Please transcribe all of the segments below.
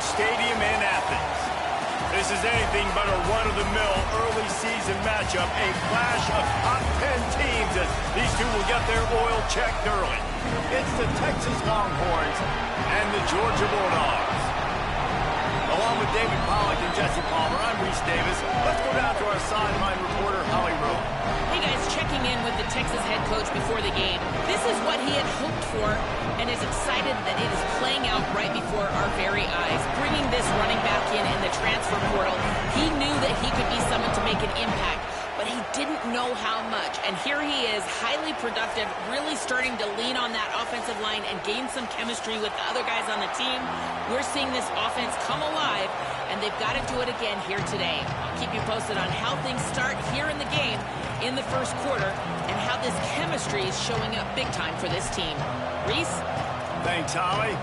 Stadium in Athens. This is anything but a run-of-the-mill early season matchup, a clash of top 10 teams as these two will get their oil checked early. It's the Texas Longhorns and the Georgia Bulldogs. Along with David Pollack and Jesse Palmer, I'm Reese Davis. Let's go down to our sideline reporter, Holly Rowe. Hey guys, checking in with the Texas head coach before the game. This is what he had hoped for and is excited that it is playing out right before our very eyes. Bringing this running back in the transfer portal, he knew that he could be someone to make an impact, but he didn't know how much. And here he is, highly productive, really starting to lean on that offensive line and gain some chemistry with the other guys on the team. We're seeing this offense come alive, and they've got to do it again here today. I'll keep you posted on how things start here in the game in the first quarter and how this chemistry is showing up big time for this team. Reese? Thanks, Holly.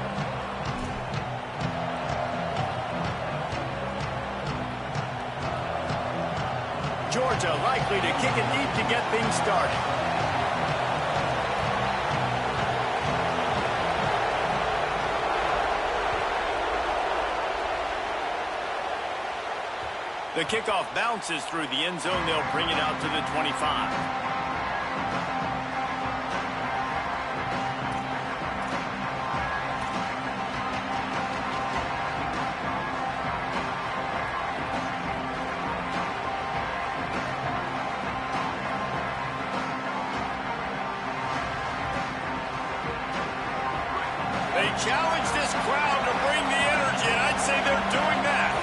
Georgia likely to kick it deep to get things started. The kickoff bounces through the end zone. They'll bring it out to the 25. They challenge this crowd to bring the energy, and I'd say they're doing that.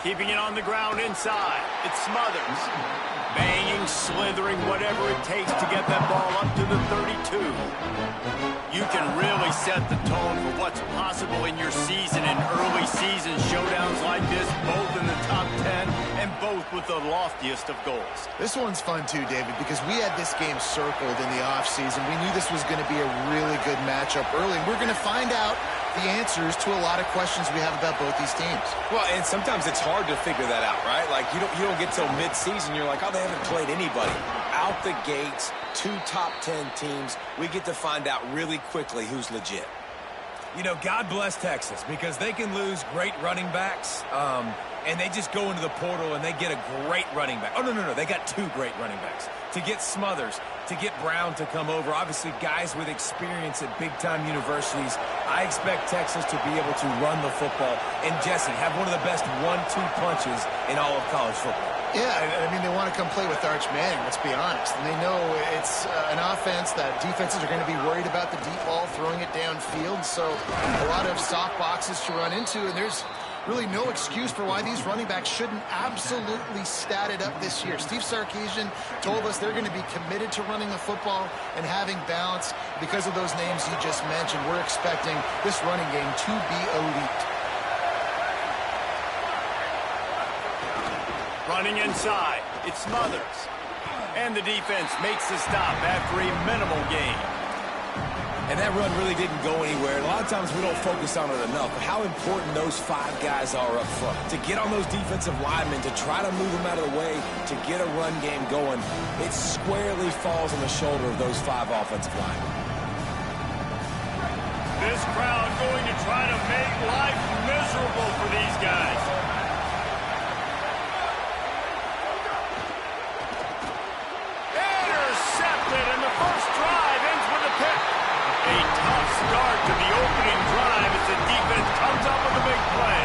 Keeping it on the ground inside. It's Smothers. Banging, slithering, whatever it takes to get that ball up to the 32. You can really set the tone for what's possible in your season in early season showdowns like this, both in the top 10 and both with the loftiest of goals. This one's fun too, David, because we had this game circled in the offseason. We knew this was going to be a really good matchup early, and we're going to find out the answers to a lot of questions we have about both these teams. Well, and sometimes it's hard to figure that out, right? Like, you don't get till mid-season, you're like, oh, they haven't played anybody. Out the gates, 2 top 10 teams, we get to find out really quickly who's legit. You know, God bless Texas, because they can lose great running backs, and they just go into the portal and they get a great running back. Oh, no, they got 2 great running backs. To get Smothers, to get Brown to come over, obviously guys with experience at big-time universities. I expect Texas to be able to run the football and, Jesse, have one of the best 1-2 punches in all of college football. Yeah, I mean, they want to come play with Arch Manning, let's be honest. And they know it's an offense that defenses are going to be worried about the deep ball, throwing it downfield. So a lot of soft boxes to run into, and there's really no excuse for why these running backs shouldn't absolutely stat it up this year. Steve Sarkisian told us they're going to be committed to running the football and having balance. Because of those names you just mentioned, we're expecting this running game to be elite. Running inside, it's Smothers. And the defense makes the stop after a minimal gain. And that run really didn't go anywhere. A lot of times we don't focus on it enough, but how important those 5 guys are up front. To get on those defensive linemen, to try to move them out of the way, to get a run game going, it squarely falls on the shoulder of those 5 offensive linemen. This crowd going to try to make life miserable for these guys. Intercepted, and the first drive ends with a pick. A tough start to the opening drive as the defense comes up with a big play.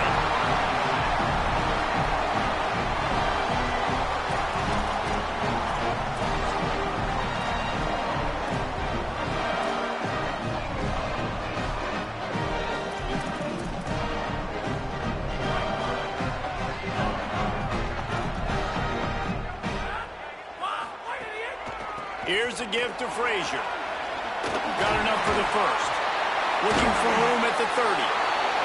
Here's a give to Frazier. Got enough for the first. Looking for room at the 30.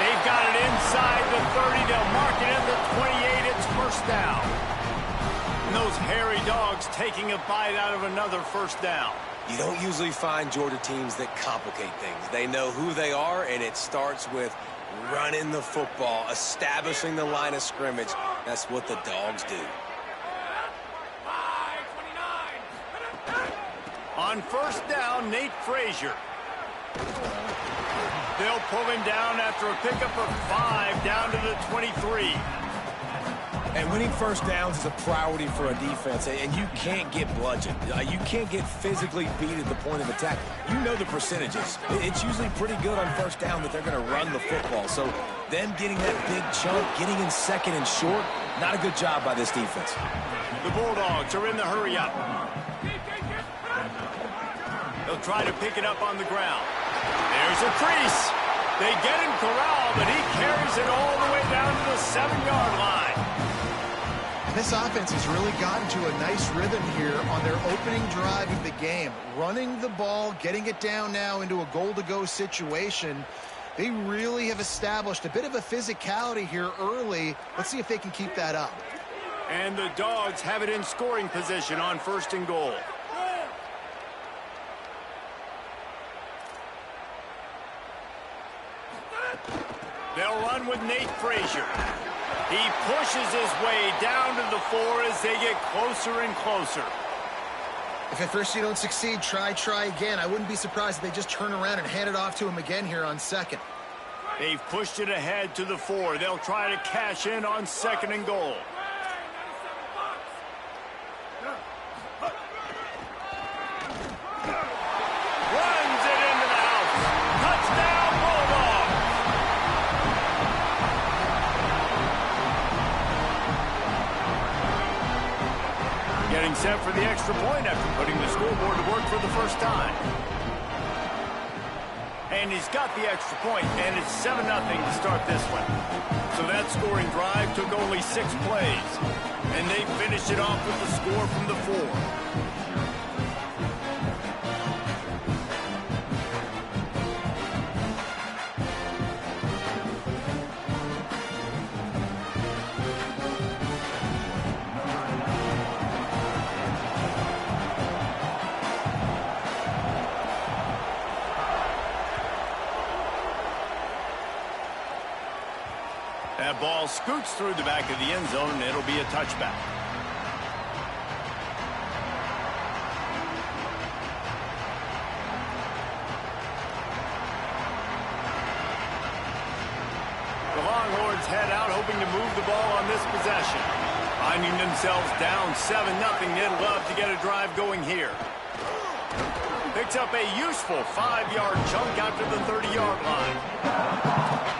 They've got it inside the 30. They'll mark it at the 28. It's first down. And those hairy dogs taking a bite out of another first down. You don't usually find Georgia teams that complicate things. They know who they are, and it starts with running the football, establishing the line of scrimmage. That's what the dogs do. On first down, Nate Frazier. They'll pull him down after a pickup of 5 down to the 23. And winning first downs is a priority for a defense, and you can't get bludgeoned. You can't get physically beat at the point of attack. You know the percentages. It's usually pretty good on first down that they're going to run the football. So them getting that big chunk, getting in second and short, not a good job by this defense. The Bulldogs are in the hurry-up. They'll try to pick it up on the ground. There's a crease. They get him corralled, but he carries it all the way down to the 7-yard line. This offense has really gotten to a nice rhythm here on their opening drive of the game. Running the ball, getting it down now into a goal-to-go situation. They really have established a bit of a physicality here early. Let's see if they can keep that up. And the Dogs have it in scoring position on first and goal. They'll run with Nate Frazier. He pushes his way down to the 4 as they get closer and closer. If at first you don't succeed, try again. I wouldn't be surprised if they just turn around and hand it off to him again here on second. They've pushed it ahead to the 4. They'll try to cash in on second and goal. Runs it into the house. Touchdown, Bulldogs! Getting set for the extra point after putting the scoreboard to work for the first time. And he's got the extra point, and it's 7-0 to start this one. So that scoring drive took only 6 plays, and they finished it off with the score from the 4. That ball scoots through the back of the end zone, and it'll be a touchback. The Longhorns head out, hoping to move the ball on this possession. Finding themselves down 7-0, they'd love to get a drive going here. Picks up a useful 5-yard chunk out to the 30-yard line.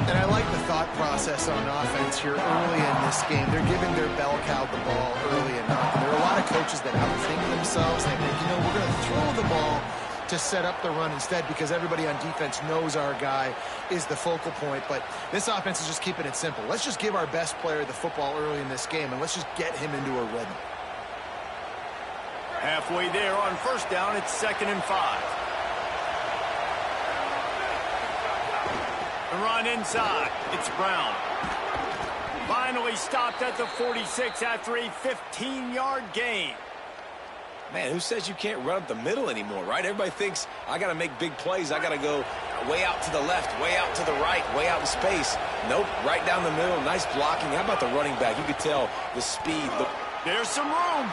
And I like the thought process on offense here early in this game. They're giving their bell cow the ball early enough. And there are a lot of coaches that outthink themselves. They think, we're going to throw the ball to set up the run instead because everybody on defense knows our guy is the focal point. But this offense is just keeping it simple. Let's just give our best player the football early in this game, and let's just get him into a rhythm. Halfway there on first down, it's 2nd and 5. The run inside. It's Brown. Finally stopped at the 46 after a 15-yard gain. Man, who says you can't run up the middle anymore, right? Everybody thinks I got to make big plays. I got to go way out to the left, way out to the right, way out in space. Nope, right down the middle. Nice blocking. How about the running back? You could tell the speed. There's some room.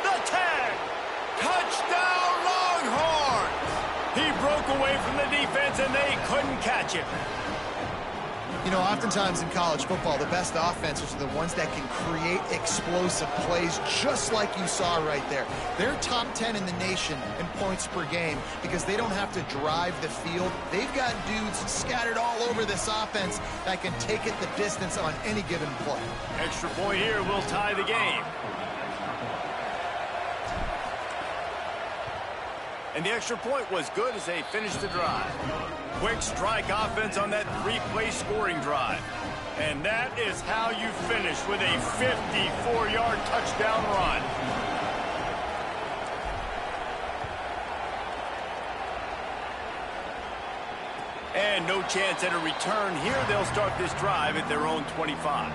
The tag. Touchdown, Longhorns. He broke away from the defense, and they couldn't catch him. Oftentimes in college football, the best offenses are the ones that can create explosive plays, just like you saw right there. They're top 10 in the nation in points per game because they don't have to drive the field. They've got dudes scattered all over this offense that can take it the distance on any given play. Extra point here will tie the game. And the extra point was good as they finished the drive. Quick strike offense on that 3-play scoring drive. And that is how you finish with a 54-yard touchdown run. And no chance at a return here. They'll start this drive at their own 25.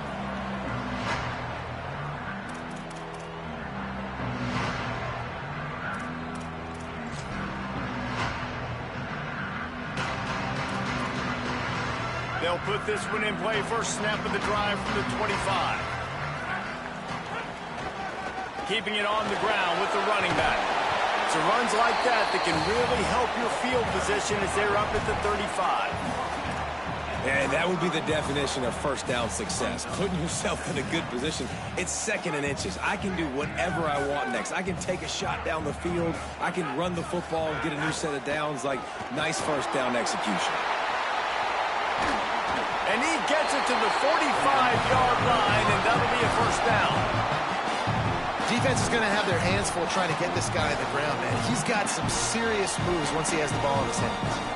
They'll put this one in play. First snap of the drive from the 25. keeping it on the ground with the running back. So runs like that can really help your field position as they're up at the 35. And that would be the definition of first down success. Putting yourself in a good position. It's second and inches. I can do whatever I want next. I can take a shot down the field. I can run the football and get a new set of downs. Like, nice first down execution. And he gets it to the 45-yard line, and that'll be a first down. Defense is going to have their hands full trying to get this guy on the ground, man. He's got some serious moves once he has the ball in his hands.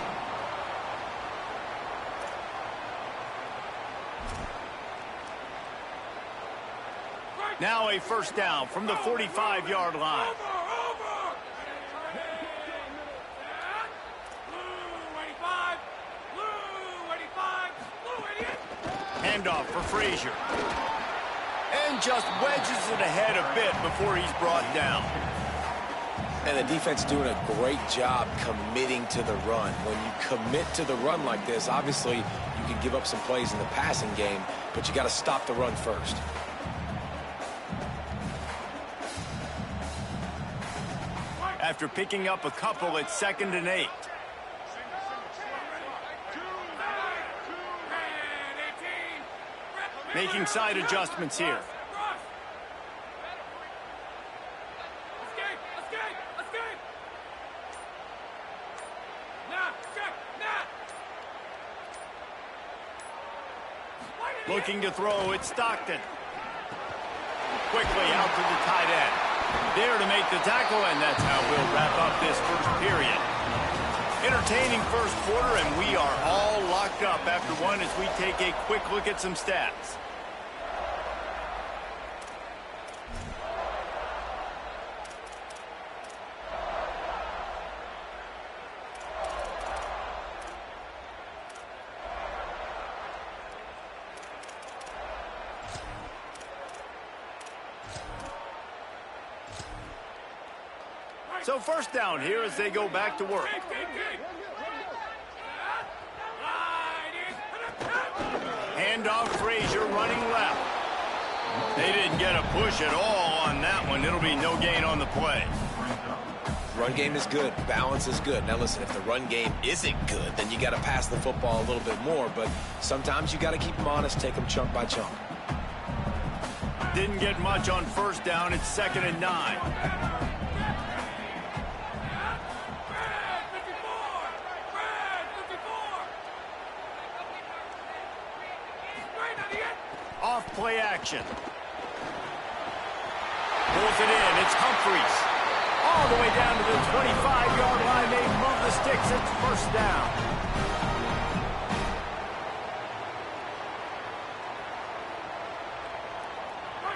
Now a first down from the 45-yard line. Handoff for Frazier. And just wedges it ahead a bit before he's brought down. And the defense doing a great job committing to the run. When you commit to the run like this, obviously you can give up some plays in the passing game, but you got to stop the run first. After picking up a couple at 2nd and 8. Making side adjustments here. Looking to throw, it's Stockton. Quickly out to the tight end. There to make the tackle, and that's how we'll wrap up this first period. Entertaining first quarter, and we are all locked up after one as we take a quick look at some stats. So first down here as they go back to work. Handoff, Frazier running left. They didn't get a push at all on that one. It'll be no gain on the play. Run game is good. Balance is good. Now listen, if the run game isn't good, then you got to pass the football a little bit more. But sometimes you got to keep them honest, take them chunk by chunk. Didn't get much on first down. It's 2nd and 9. Off play action. Pulls it in. It's Humphries. All the way down to the 25-yard line. They move the sticks. It's first down.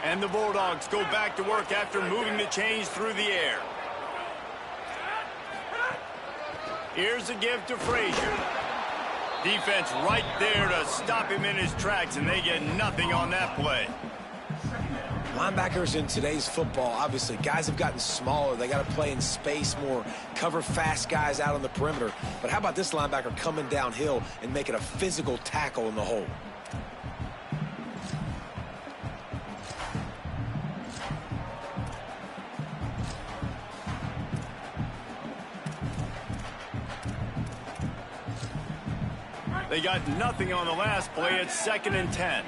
And the Bulldogs go back to work after moving the chains through the air. Here's a give to Frazier. Defense right there to stop him in his tracks, and they get nothing on that play. Linebackers in today's football, obviously, guys have gotten smaller. They got to play in space more, cover fast guys out on the perimeter. But how about this linebacker coming downhill and making a physical tackle in the hole? They got nothing on the last play. It's 2nd and 10.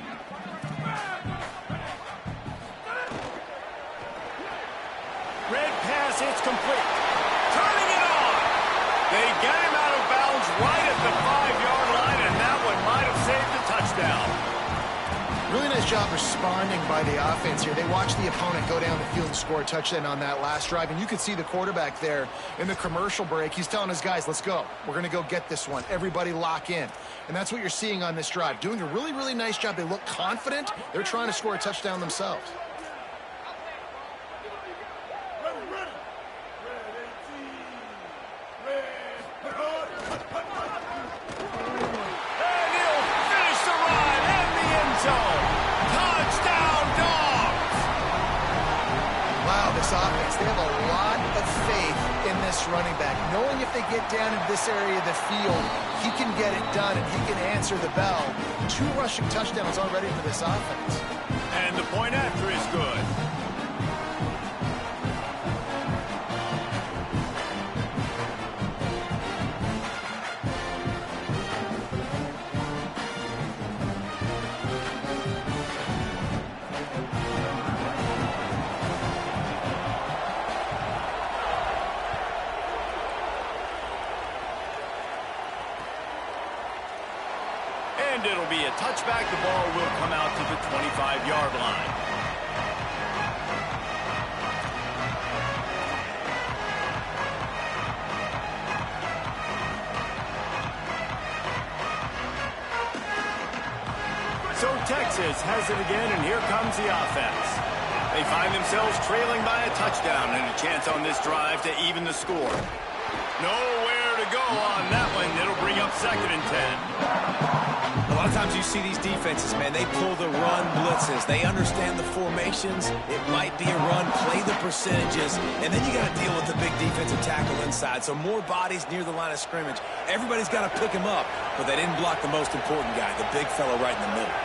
Red pass, it's complete. Turning it on. They get him out of bounds right at the 5-yard line, and that one might have saved the touchdown. Really nice job responding by the offense here. They watched the opponent go down the field and score a touchdown on that last drive. And you could see the quarterback there in the commercial break. He's telling his guys, let's go. We're going to go get this one. Everybody lock in. And that's what you're seeing on this drive. Doing a really, really nice job. They look confident. They're trying to score a touchdown themselves. Offense. They have a lot of faith in this running back, knowing if they get down in this area of the field, he can get it done and he can answer the bell. 2 rushing touchdowns already for this offense. And the point after is good. And it'll be a touchback. The ball will come out to the 25-yard line. So Texas has it again, and here comes the offense. They find themselves trailing by a touchdown and a chance on this drive to even the score. Nowhere to go on that one. It'll bring up 2nd and 10. A lot of times you see these defenses, man, they pull the run blitzes. They understand the formations. It might be a run, play the percentages, and then you got to deal with the big defensive tackle inside. So more bodies near the line of scrimmage. Everybody's got to pick him up, but they didn't block the most important guy, the big fellow right in the middle.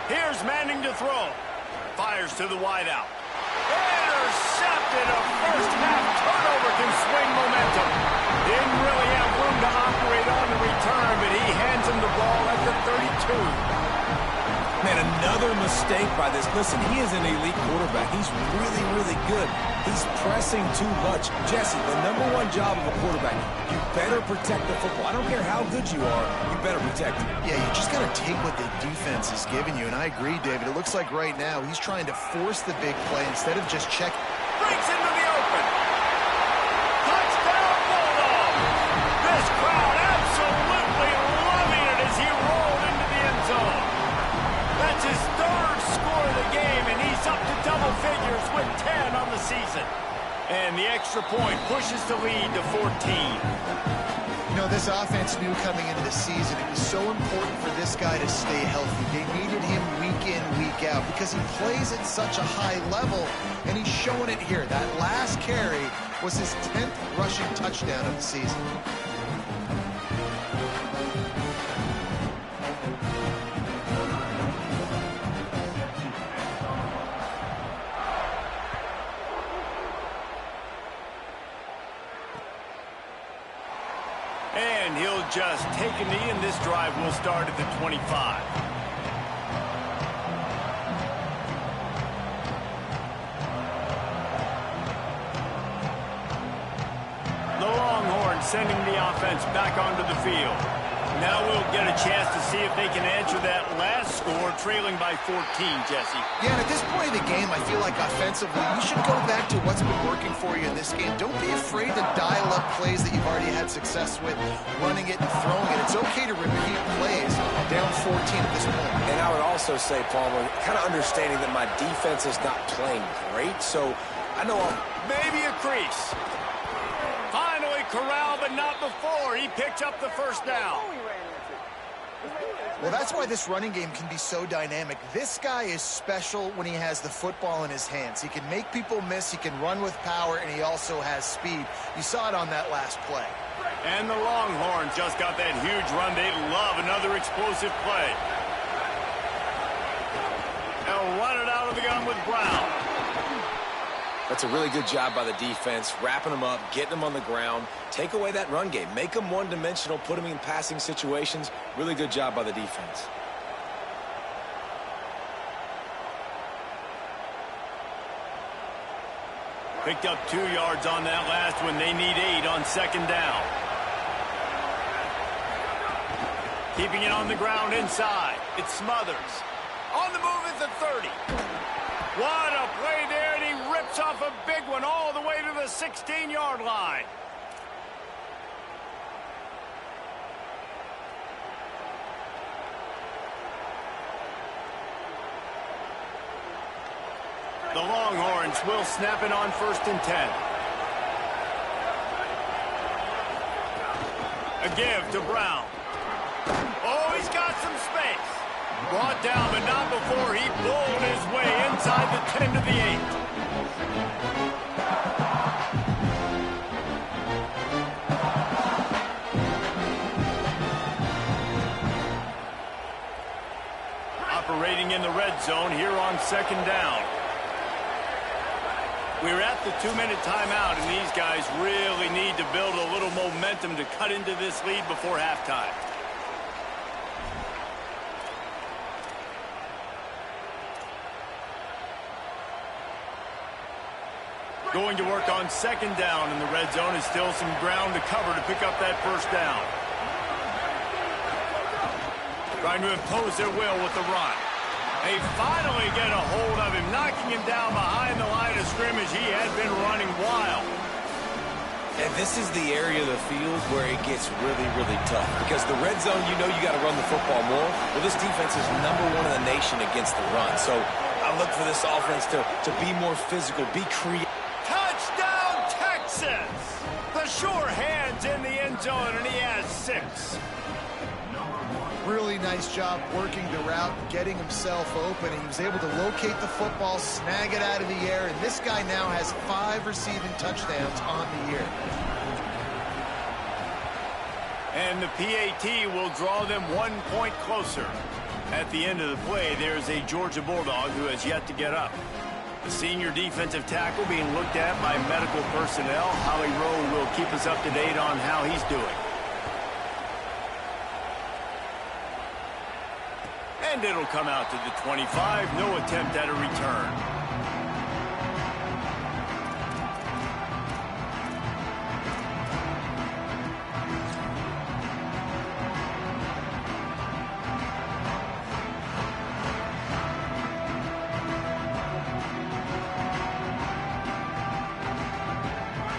Here's Manning to throw. Fires to the wideout. Intercepted. A first-half turnover can swing momentum. Didn't really have room to operate on the return, but he hands him the ball at the 32. Man, another mistake by this. Listen, he is an elite quarterback. He's really, really good. He's pressing too much. Jesse, the #1 job of a quarterback, you better protect the football. I don't care how good you are, you better protect it. Yeah, you just got to take what the defense is giving you, and I agree, David. It looks like right now he's trying to force the big play instead of just check. Breaks into the open. Touchdown, Bulldog. This crowd absolutely loving it as he rolled into the end zone. That's his 3rd score of the game, and he's up to double figures with 10 on the season. And the extra point pushes the lead to 14. You know, this offense knew coming into the season it was so important for this guy to stay healthy. They needed him week in, week out because he plays at such a high level, and he's showing it here. That last carry was his 10th rushing touchdown of the season. And he'll just take a knee, and this drive will start at the 25. The Longhorns sending the offense back onto the field. Now we'll get a chance to see if they can answer that last score, trailing by 14, Jesse. Yeah, and at this point of the game, I feel like offensively, you should go back to what's been working for you in this game. Don't be afraid to dial up plays that you've already had success with, running it and throwing it. It's okay to repeat plays down 14 at this point. And I would also say, Palmer, kind of understanding that my defense is not playing great, so I know maybe a crease. Finally corralled, but not before. He picked up the first down. Well, that's why this running game can be so dynamic. This guy is special when he has the football in his hands. He can make people miss, he can run with power, and he also has speed. You saw it on that last play. And the Longhorns just got that huge run. They love another explosive play. And run it out of the gun with Brown. That's a really good job by the defense, wrapping them up, getting them on the ground. Take away that run game. Make them one-dimensional, put them in passing situations. Really good job by the defense. Picked up 2 yards on that last one. They need 8 on 2nd down. Keeping it on the ground inside. It's Smothers. On the move at the 30. What a play there, and he rips off a big one all the way to the 16-yard line. The Longhorns will snap it on 1st and 10. A give to Brown. Oh, he's got some space. Brought down, but not before he bowled his way inside the 10 to the 8. Operating in the red zone here on 2nd down. We're at the 2-minute timeout, and these guys really need to build a little momentum to cut into this lead before halftime. Going to work on 2nd down in the red zone, and still some ground to cover to pick up that 1st down. Trying to impose their will with the run. They finally get a hold of him, knocking him down behind the line of scrimmage. He had been running wild. And this is the area of the field where it gets really, really tough. Because the red zone, you know you got to run the football more. Well, this defense is #1 in the nation against the run. So I look for this offense to be more physical, be creative. Touchdown, Texas! The sure hands in the end zone, and he has 6. Really nice job working the route, getting himself open. He was able to locate the football, snag it out of the air, and this guy now has 5 receiving touchdowns on the year. And the PAT will draw them 1 point closer. At the end of the play, there's a Georgia Bulldog who has yet to get up. The senior defensive tackle being looked at by medical personnel. Holly Rowe will keep us up to date on how he's doing. And it'll come out to the 25. No attempt at a return.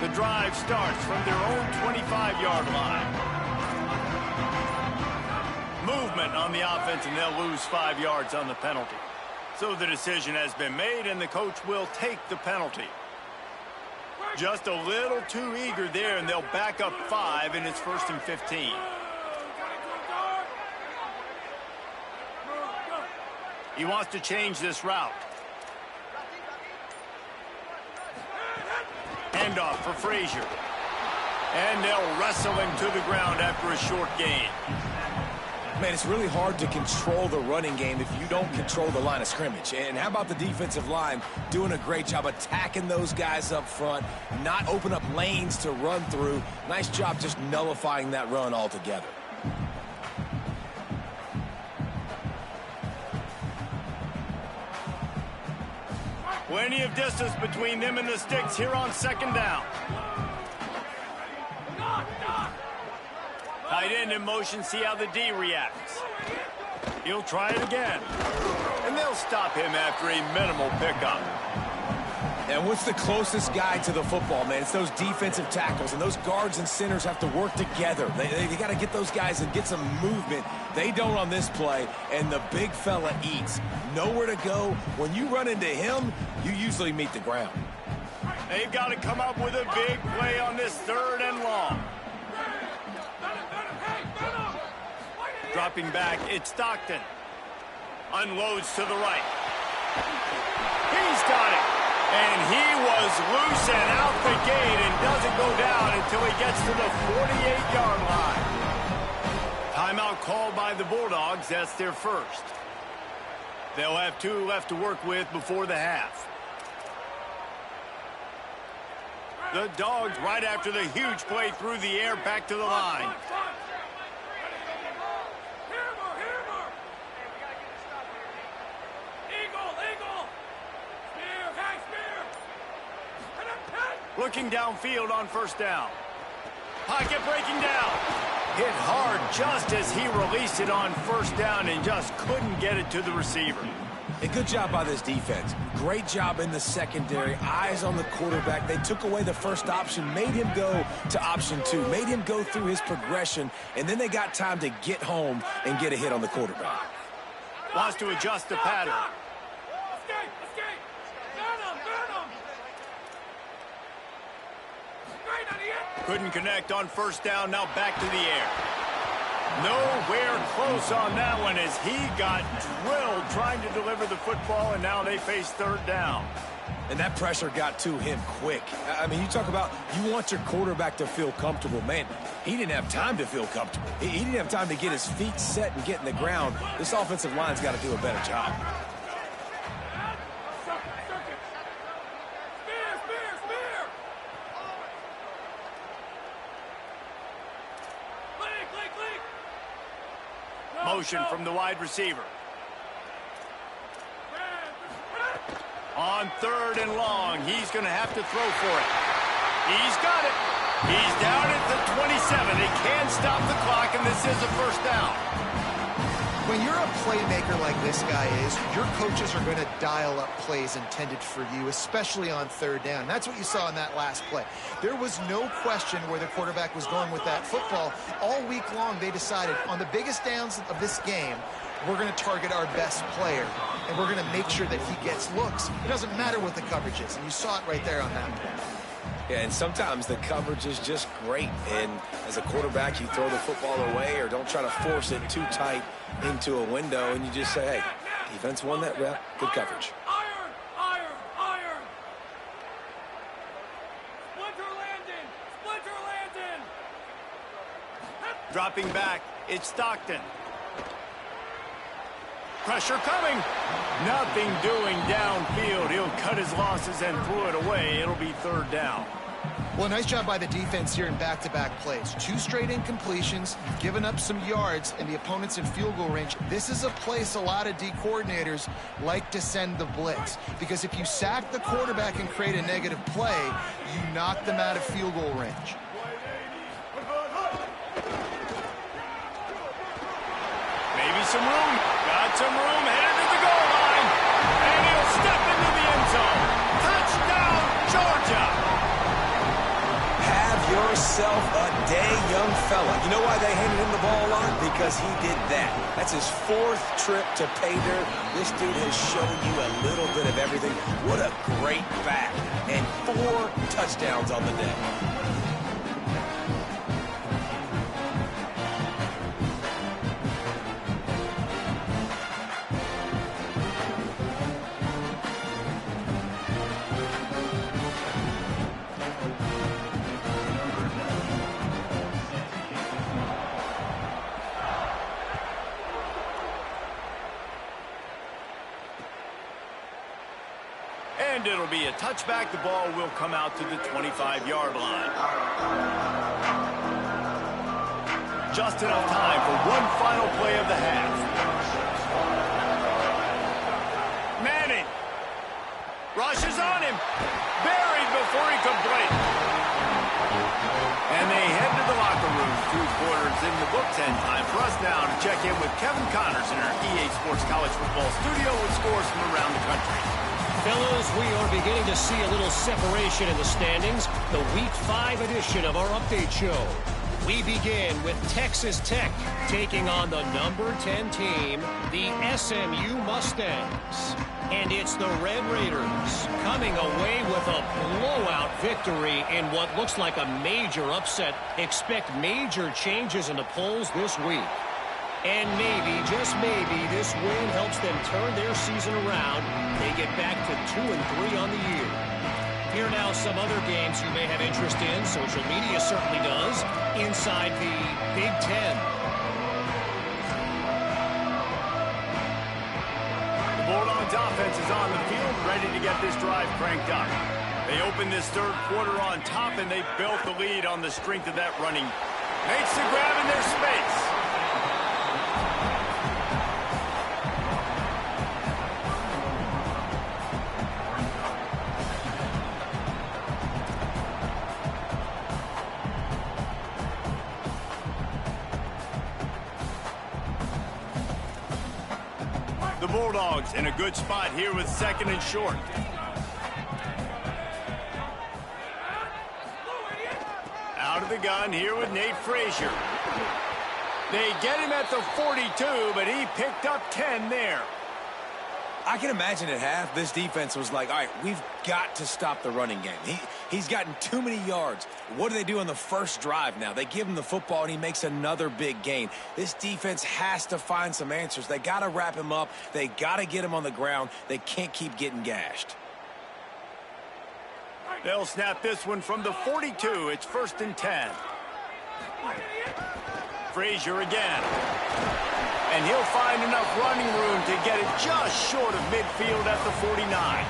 The drive starts from their own 25-yard line. Movement on the offense, and they'll lose 5 yards on the penalty. So the decision has been made, and the coach will take the penalty. Just a little too eager there, and they'll back up 5, and it's 1st and 15. He wants to change this route. Handoff for Frazier. And they'll wrestle him to the ground after a short gain. Man, it's really hard to control the running game if you don't control the line of scrimmage. And how about the defensive line doing a great job attacking those guys up front, not open up lanes to run through. Nice job just nullifying that run altogether. Plenty of distance between them and the sticks here on 2nd down. Tight end in motion, see how the D reacts. He'll try it again. And they'll stop him after a minimal pickup. And what's the closest guy to the football, man? It's those defensive tackles, and those guards and centers have to work together. They got to get those guys and get some movement. They don't on this play, and the big fella eats. Nowhere to go. When you run into him, you usually meet the ground. They've got to come up with a big play on this 3rd and long. Dropping back, it's Stockton. Unloads to the right. He's got it. And he was loose and out the gate and doesn't go down until he gets to the 48-yard line. Timeout called by the Bulldogs. That's their first. They'll have 2 left to work with before the half. The Dogs right after the huge play through the air back to the line. Looking downfield on 1st down. Pocket breaking down. Hit hard just as he released it on 1st down and just couldn't get it to the receiver. A good job by this defense. Great job in the secondary. Eyes on the quarterback. They took away the first option, made him go to option 2, made him go through his progression, and then they got time to get home and get a hit on the quarterback. Wants to adjust the pattern. Couldn't connect on 1st down, now back to the air. Nowhere close on that one as he got drilled trying to deliver the football, and now they face 3rd down. And that pressure got to him quick. I mean, you talk about you want your quarterback to feel comfortable. Man, he didn't have time to feel comfortable. He didn't have time to get his feet set and get in the ground. This offensive line's got to do a better job. Motion from the wide receiver. On 3rd and long, he's going to have to throw for it. He's got it. He's down at the 27. They can't stop the clock, and this is a 1st down. When you're a playmaker like this guy is, your coaches are going to dial up plays intended for you, especially on third down. That's what you saw in that last play. There was no question where the quarterback was going with that football. All week long, they decided on the biggest downs of this game, we're going to target our best player, and we're going to make sure that he gets looks. It doesn't matter what the coverage is, and you saw it right there on that play. Yeah, and sometimes the coverage is just great. And as a quarterback, you throw the football away or don't try to force it too tight into a window, and you just say, hey, defense won that rep, good coverage. Iron, iron, iron. Splinter landing, splinter landing. Dropping back, it's Stockton. Pressure coming. Nothing doing downfield. He'll cut his losses and throw it away. It'll be third down. Well, nice job by the defense here in back-to-back plays. 2 straight incompletions, you've given up some yards, and the opponent's in field goal range. This is a place a lot of D coordinators like to send the blitz, because if you sack the quarterback and create a negative play, you knock them out of field goal range. Maybe some room. Got some room. Headed to the goal line. And he'll step into the end zone. Touchdown, Georgia. Have yourself a day, young fella. You know why they handed him the ball a lot? Because he did that. That's his 4th trip to pay dirt. This dude has shown you a little bit of everything. What a great back. And 4 touchdowns on the day. And it'll be a touchback. The ball will come out to the 25-yard line. Just enough time for one final play of the half. Manning rushes on him. Buried before he could blink. And they head to the locker room. 2 quarters in the books, and time for us now to check in with Kevin Connors in our EA Sports College Football studio with scores from around the country. Fellas, we are beginning to see a little separation in the standings. The Week 5 edition of our update show. We begin with Texas Tech taking on the number 10 team, the SMU Mustangs. And it's the Red Raiders coming away with a blowout victory in what looks like a major upset. Expect major changes in the polls this week. And maybe, just maybe, this win helps them turn their season around. They get back to 2-3 on the year. Here now some other games you may have interest in. Social media certainly does. Inside the Big Ten. The Bulldogs offense is on the field, ready to get this drive cranked up. They open this third quarter on top, and they built the lead on the strength of that running. Makes the grab in their space. The Bulldogs in a good spot here with 2nd and short. Out of the gun here with Nate Frazier. They get him at the 42, but he picked up 10 there. I can imagine at half, this defense was like, all right, we've got to stop the running game. He's gotten too many yards. What do they do on the first drive now? They give him the football, and he makes another big gain. This defense has to find some answers. They got to wrap him up. They got to get him on the ground. They can't keep getting gashed. They'll snap this one from the 42. It's 1st and 10. Frazier again. And he'll find enough running room to get it just short of midfield at the 49.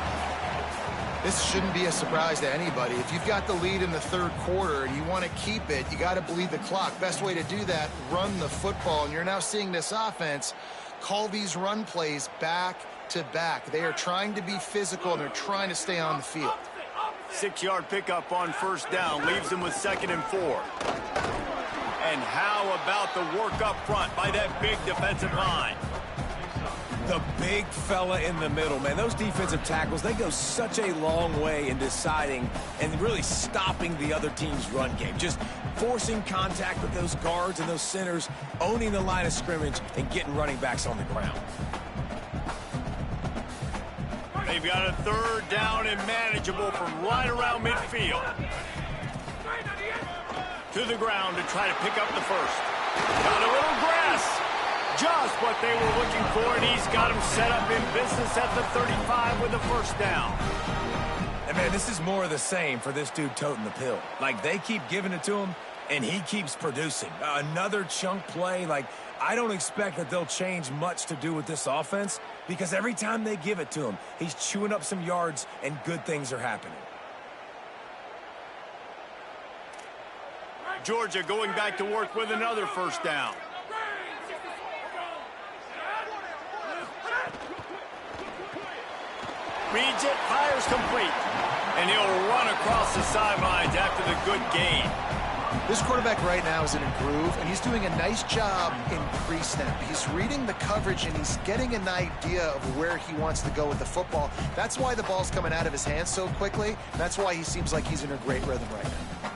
This shouldn't be a surprise to anybody. If you've got the lead in the third quarter and you want to keep it, you got to bleed the clock. Best way to do that, run the football. And you're now seeing this offense call these run plays back to back. They are trying to be physical, and they're trying to stay on the field. 6-yard pickup on 1st down leaves them with 2nd and 4. And how about the work up front by that big defensive line? The big fella in the middle, man. Those defensive tackles, they go such a long way in deciding and really stopping the other team's run game. Just forcing contact with those guards and those centers, owning the line of scrimmage, and getting running backs on the ground. They've got a third down and manageable from right around midfield. To the ground to try to pick up the first. Got a little grass. Just what they were looking for, and he's got him set up in business at the 35 with a first down. And, man, this is more of the same for this dude toting the pill. Like, they keep giving it to him, and he keeps producing. Another chunk play. Like, I don't expect that they'll change much to do with this offense because every time they give it to him, he's chewing up some yards, and good things are happening. Georgia going back to work with another first down. Reads it, fires complete. And he'll run across the sidelines after the good gain. This quarterback right now is in a groove, and he's doing a nice job in pre-snap. He's reading the coverage, and he's getting an idea of where he wants to go with the football. That's why the ball's coming out of his hands so quickly. That's why he seems like he's in a great rhythm right now.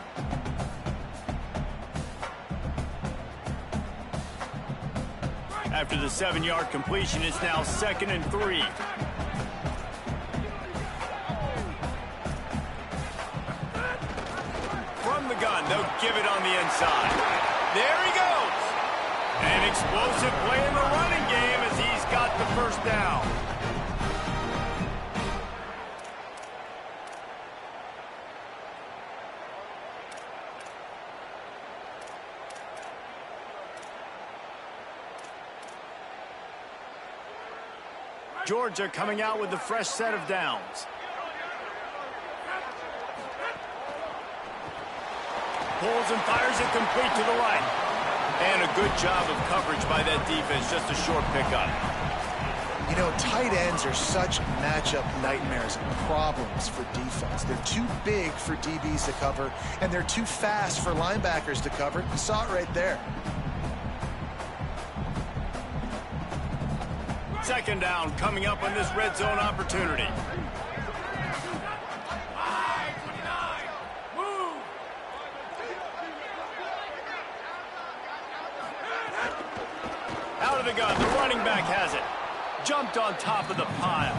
After the 7-yard completion, it's now 2nd and 3. From the gun, they'll give it on the inside. There he goes. An explosive play in the running game as he's got the first down. Georgia coming out with a fresh set of downs. Pulls and fires it complete to the right. And a good job of coverage by that defense, just a short pickup. You know, tight ends are such matchup nightmares and problems for defense. They're too big for DBs to cover, and they're too fast for linebackers to cover. You saw it right there. 2nd down coming up on this red zone opportunity. Out of the gun, the running back has it. Jumped on top of the pile.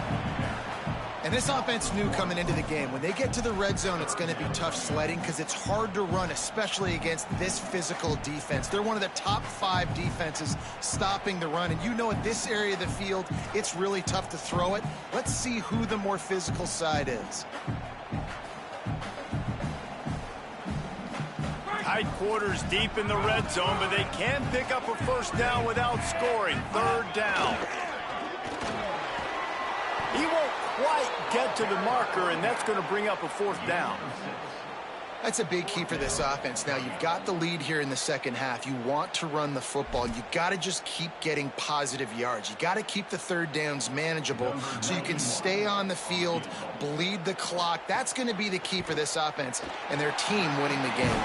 And this offense knew coming into the game, when they get to the red zone, it's going to be tough sledding because it's hard to run, especially against this physical defense. They're one of the top 5 defenses stopping the run. And you know, at this area of the field, it's really tough to throw it. Let's see who the more physical side is. Tight quarters deep in the red zone, but they can pick up a first down without scoring. 3rd down. He won't quite get to the marker, and that's going to bring up a 4th down. That's a big key for this offense. Now, you've got the lead here in the second half. You want to run the football. You got to just keep getting positive yards. You got to keep the 3rd downs manageable so you can stay on the field, bleed the clock. That's going to be the key for this offense and their team winning the game.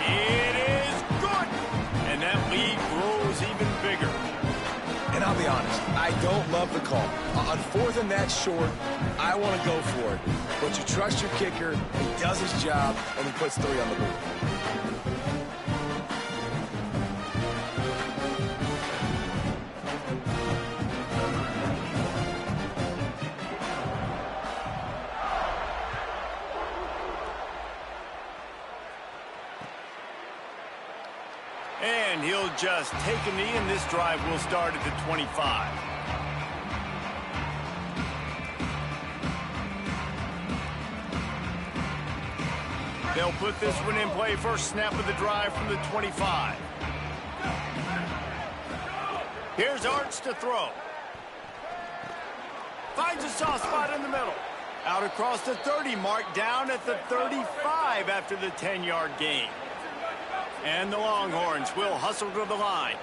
It is good, and that lead grows even bigger. And I'll be honest, I don't love the call. On 4th and that short, I want to go for it. But you trust your kicker, he does his job, and he puts 3 on the board. And he'll just take a knee, and this drive will start at the 25. They'll put this one in play. First snap of the drive from the 25. Here's Arts to throw. Finds a soft spot in the middle. Out across the 30 mark, down at the 35 after the 10-yard gain. And the Longhorns will hustle to the line.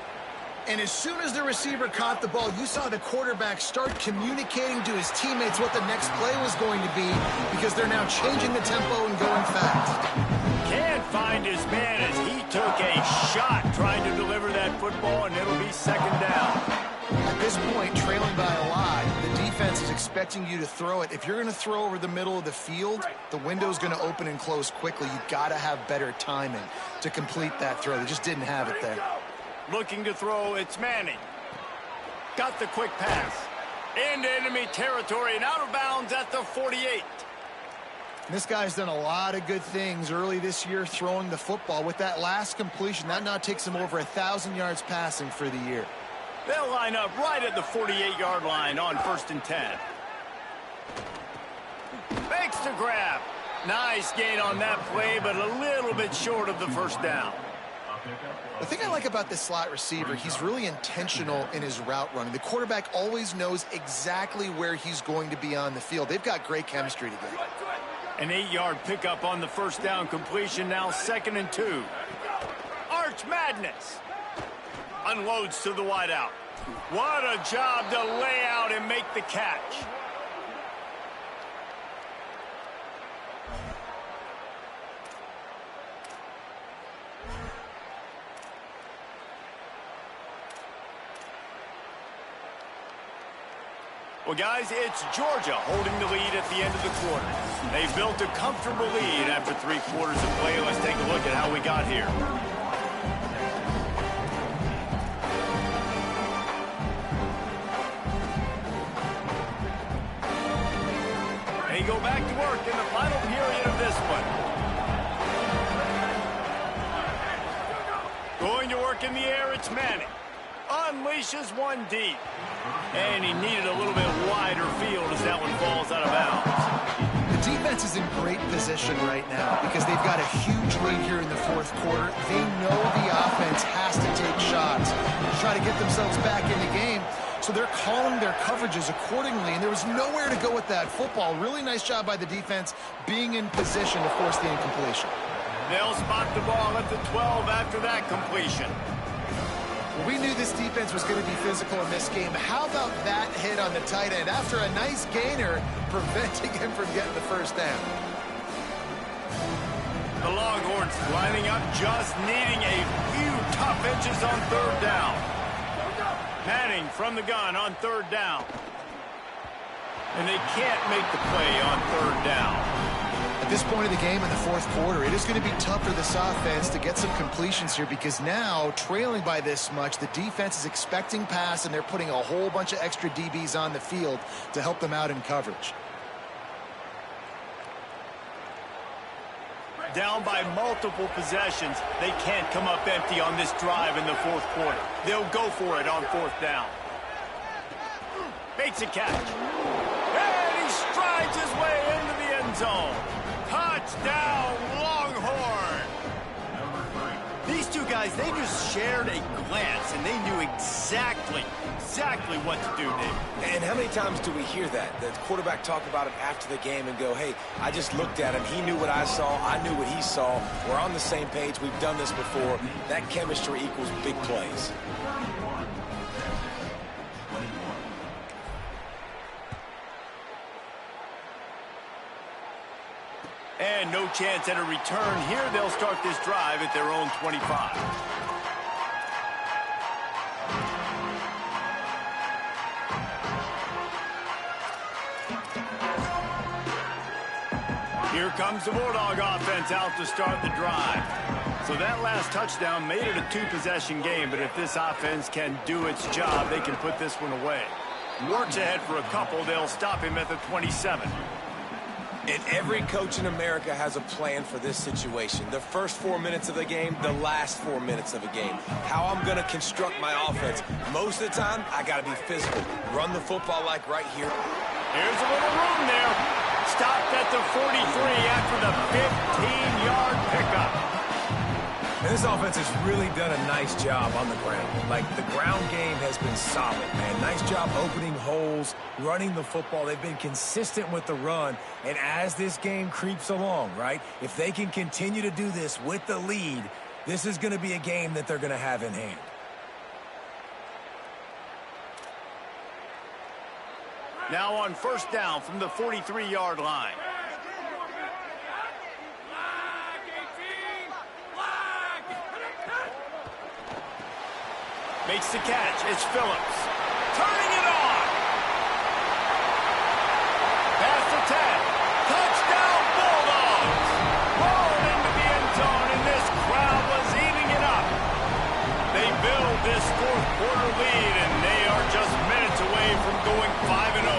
And as soon as the receiver caught the ball, you saw the quarterback start communicating to his teammates what the next play was going to be because they're now changing the tempo and going fast. Can't find his man as he took a shot trying to deliver that football, and it'll be second down. At this point, trailing by a lot, the defense is expecting you to throw it. If you're going to throw over the middle of the field, the window's going to open and close quickly. You've got to have better timing to complete that throw. They just didn't have it there. Looking to throw, it's Manning. Got the quick pass. Into enemy territory and out of bounds at the 48. This guy's done a lot of good things early this year throwing the football. With that last completion, that now takes him over 1,000 yards passing for the year. They'll line up right at the 48-yard line on 1st and 10. Makes the grab. Nice gain on that play, but a little bit short of the first down. The thing I like about this slot receiver, he's really intentional in his route running. The quarterback always knows exactly where he's going to be on the field. They've got great chemistry together. An 8-yard pickup on the first down completion, now 2nd and 2. Arch Madness. Unloads to the wideout. What a job to lay out and make the catch. Well, guys, it's Georgia holding the lead at the end of the quarter. They built a comfortable lead after 3 quarters of play. Let's take a look at how we got here. They go back to work in the final period of this one. Going to work in the air, it's Manning. Unleashes one deep. And he needed a little bit wider field as that one falls out of bounds. The defense is in great position right now because they've got a huge lead here in the 4th quarter. They know the offense has to take shots to try to get themselves back in the game. So they're calling their coverages accordingly, and there was nowhere to go with that football. Really nice job by the defense being in position to force the incompletion. They'll spot the ball at the 12 after that completion. We knew this defense was going to be physical in this game. How about that hit on the tight end after a nice gainer preventing him from getting the first down? The Longhorns lining up, just needing a few tough inches on 3rd down. Manning from the gun on 3rd down. And they can't make the play on 3rd down. At this point of the game in the 4th quarter, it is going to be tough for this offense to get some completions here because now, trailing by this much, the defense is expecting pass, and they're putting a whole bunch of extra DBs on the field to help them out in coverage. Down by multiple possessions, they can't come up empty on this drive in the 4th quarter. They'll go for it on 4th down. Makes a catch. And he strides his way into the end zone. Touchdown, Longhorn! These two guys, they just shared a glance, and they knew exactly what to do, Dave. And how many times do we hear that? The quarterback talk about it after the game and go, hey, I just looked at him. He knew what I saw. I knew what he saw. We're on the same page. We've done this before. That chemistry equals big plays. And no chance at a return here. They'll start this drive at their own 25. Here comes the Bulldog offense out to start the drive. So that last touchdown made it a 2-possession game, but if this offense can do its job, they can put this one away. Works ahead for a couple. They'll stop him at the 27. And every coach in America has a plan for this situation. The first 4 minutes of the game, the last 4 minutes of a game. How I'm going to construct my offense. Most of the time, I got to be physical. Run the football like right here. Here's a little room there. Stopped at the 43 after the 15-yard pickup. And this offense has really done a nice job on the ground. Like, the ground game has been solid, man. Nice job opening holes, running the football. They've been consistent with the run. And as this game creeps along, right, if they can continue to do this with the lead, this is going to be a game that they're going to have in hand. Now on 1st down from the 43-yard line. Makes the catch. It's Phillips. Turning it on. Past the 10. Touchdown Bulldogs. Rolled into the end zone, and this crowd was eating it up. They build this fourth quarter lead, and they are just minutes away from going 5-0.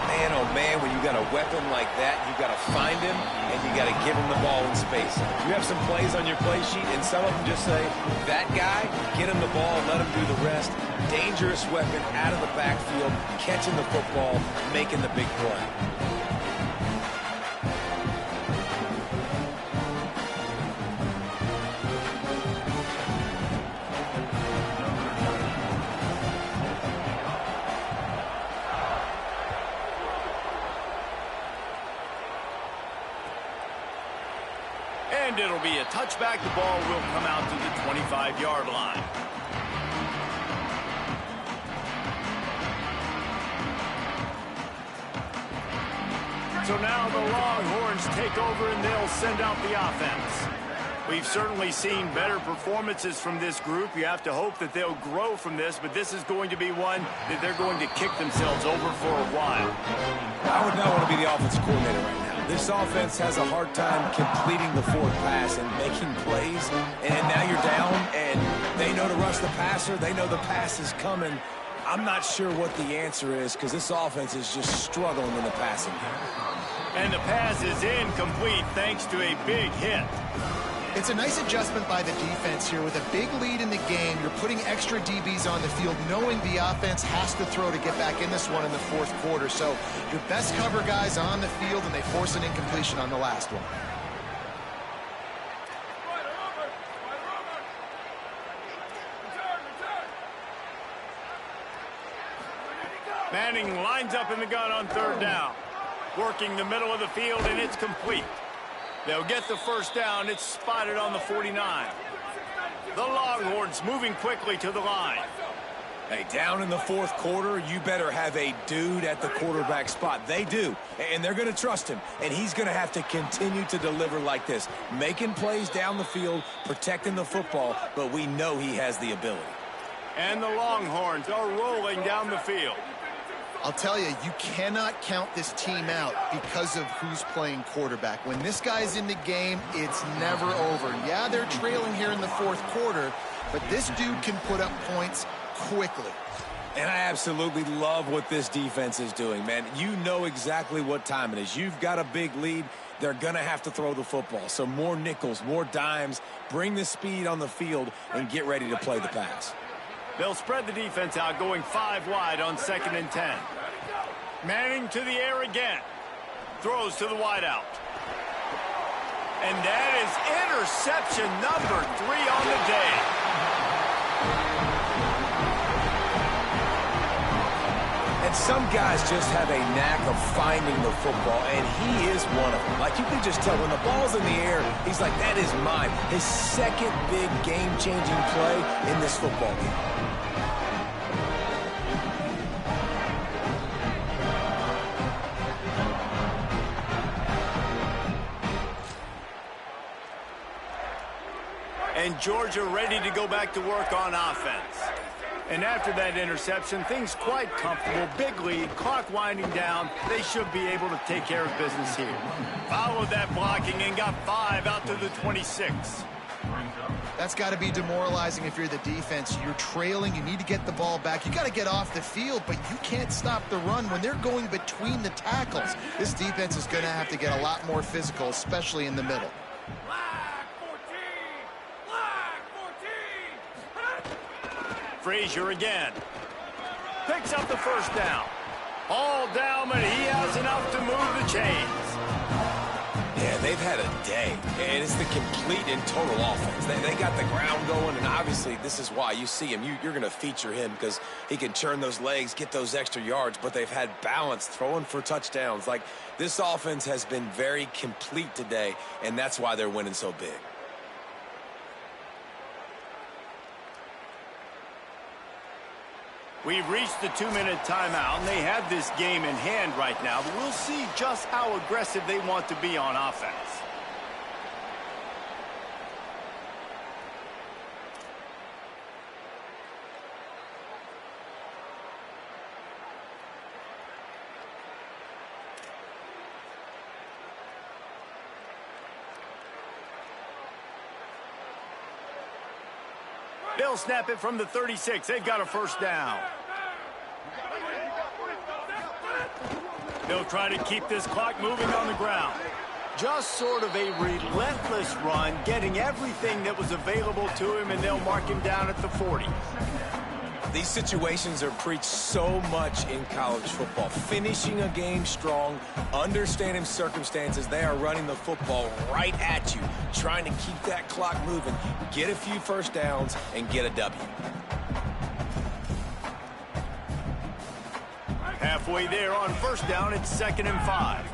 Man, oh man, when you got a weapon like that, you got to find him, and you got to give him the ball in space. You have some plays on your play sheet, and some of them just say, that guy, get him the ball, let him do the rest. Dangerous weapon out of the backfield, catching the football, making the big play. And it'll be a touchback. The ball will come out to the 25-yard line. So now the Longhorns take over and they'll send out the offense. We've certainly seen better performances from this group. You have to hope that they'll grow from this, but this is going to be one that they're going to kick themselves over for a while. I would not want to be the offensive coordinator right now. This offense has a hard time completing the fourth pass and making plays. And now you're down, and they know to rush the passer. They know the pass is coming. I'm not sure what the answer is because this offense is just struggling in the passing game. And the pass is incomplete thanks to a big hit. It's a nice adjustment by the defense here. With a big lead in the game, you're putting extra DBs on the field, knowing the offense has to throw to get back in this one in the fourth quarter. So your best cover guys on the field, and they force an incompletion on the last one. Manning lines up in the gun on third down. Working the middle of the field, and it's complete. They'll get the first down. It's spotted on the 49. The Longhorns moving quickly to the line. Hey, down in the fourth quarter, you better have a dude at the quarterback spot. They do, and they're going to trust him, and he's going to have to continue to deliver like this, making plays down the field, protecting the football, but we know he has the ability. And the Longhorns are rolling down the field. I'll tell you, you cannot count this team out because of who's playing quarterback. When this guy's in the game, it's never over. Yeah, they're trailing here in the fourth quarter, but this dude can put up points quickly. And I absolutely love what this defense is doing, man. You know exactly what time it is. You've got a big lead. They're going to have to throw the football. So more nickels, more dimes, bring the speed on the field, and get ready to play the pass. They'll spread the defense out, going 5 wide on 2nd and 10. Manning to the air again. Throws to the wideout. And that is interception number 3 on the day. And some guys just have a knack of finding the football, and he is one of them. Like, you can just tell when the ball's in the air, he's like, that is mine. His second big game-changing play in this football game. And Georgia ready to go back to work on offense. And after that interception, things quite comfortable. Big lead, clock winding down. They should be able to take care of business here. Followed that blocking and got 5 out to the 26. That's got to be demoralizing if you're the defense. You're trailing. You need to get the ball back. You got to get off the field, but you can't stop the run when they're going between the tackles. This defense is going to have to get a lot more physical, especially in the middle. Frazier again. Picks up the first down. All down, but he has enough to move the chains. Yeah, they've had a day, and it's the complete and total offense. They got the ground going, and obviously this is why you see him. You're going to feature him because he can churn those legs, get those extra yards, but they've had balance throwing for touchdowns. Like, this offense has been very complete today, and that's why they're winning so big. We've reached the 2-minute timeout, and they have this game in hand right now, but we'll see just how aggressive they want to be on offense. They'll snap it from the 36. They've got a first down. They'll try to keep this clock moving on the ground. Just sort of a relentless run, getting everything that was available to him, and they'll mark him down at the 40. These situations are preached so much in college football. Finishing a game strong, understanding circumstances. They are running the football right at you, trying to keep that clock moving, get a few first downs, and get a W. Halfway there on first down, it's 2nd and 5.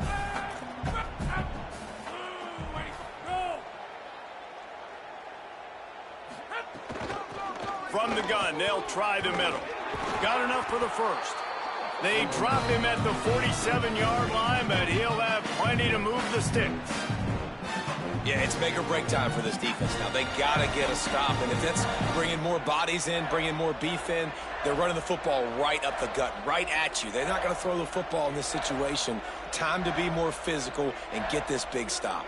From the gun, they'll try the middle. Got enough for the first. They drop him at the 47-yard line, but he'll have plenty to move the sticks. Yeah, it's make or break time for this defense now. They got to get a stop, and if that's bringing more bodies in, bringing more beef in, they're running the football right up the gut, right at you. They're not going to throw the football in this situation. Time to be more physical and get this big stop.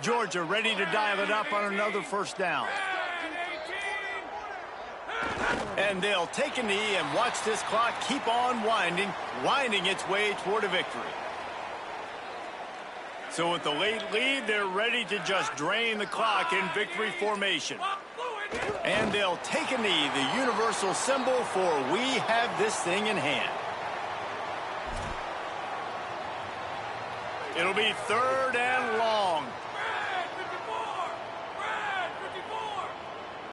Georgia ready to dial it up on another first down. And they'll take a knee and watch this clock keep on winding its way toward a victory. So with the late lead, they're ready to just drain the clock in victory formation. And they'll take a knee, the universal symbol for we have this thing in hand. It'll be 3rd and long.